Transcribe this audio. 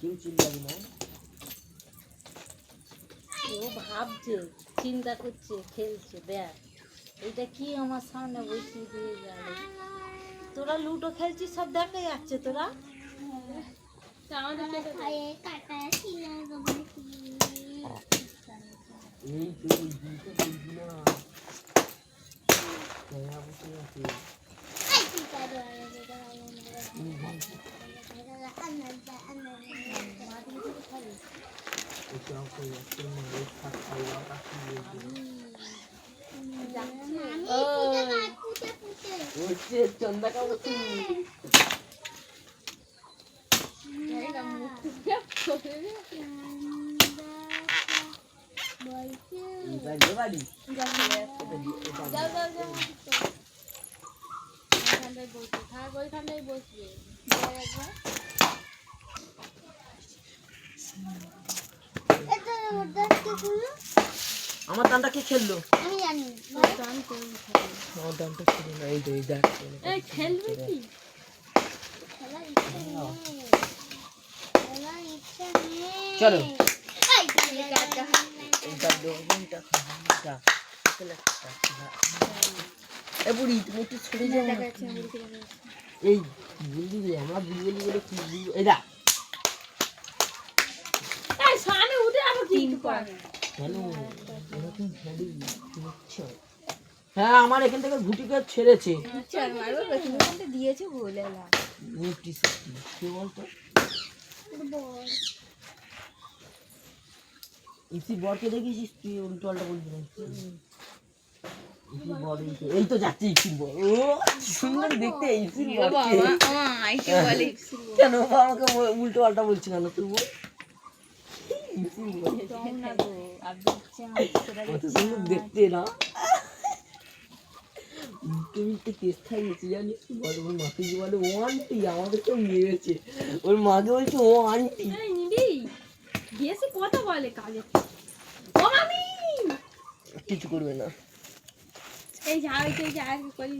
কেউ চিল্লাবি না। ও ভাবছে, চিন্তা করছে, খেলছে। দেখ এটা কি আমার সামনে বসিয়ে দিয়ে গেল। তোরা লুডো খেলছিস, সব দেখা যাচ্ছে। তোরা এই তুই দিতে বলবি না, বসে আছে। চন্দা কাপড় বাড়ি ওইখানটাই বসবে। আমার দানটা কে খেললো? আমি জানি আমার দানটা ছিল না। এই তো এই দেখ, খেলবে কি? চলো বুড়ি তুমি একটু ছড়ে যাও। এই বুঝলি আমরা বুঝলি বলে কি এই দেখ সামনে উঠে আবার কি করে? হ্যাঁ আমার এখান থেকে ঘুটিকে ছেড়েছে। দিয়েছে বলে কি বলতো ইসি বরকে দেখেছিস তুই? উল্টো পাল্টা বলবি না। এই তো যাচ্ছে ইসির বর। ও সুন্দর দেখতে ইসির বরকে। কেন আমাকে উল্টো পাল্টা বলছি কেন তুই? বল কত সুন্দর দেখতে না? তুমি তো চেষ্টায় গেছি জানিস? বলে ওর মাকে কি বলে? ও আন্টি আমাদেরকেও মেরেছে। ওর মাকে বলছে ও আন্টি। বেশি কথা বলে কাজে। ও মামি কিছু করবে না। এই যা করি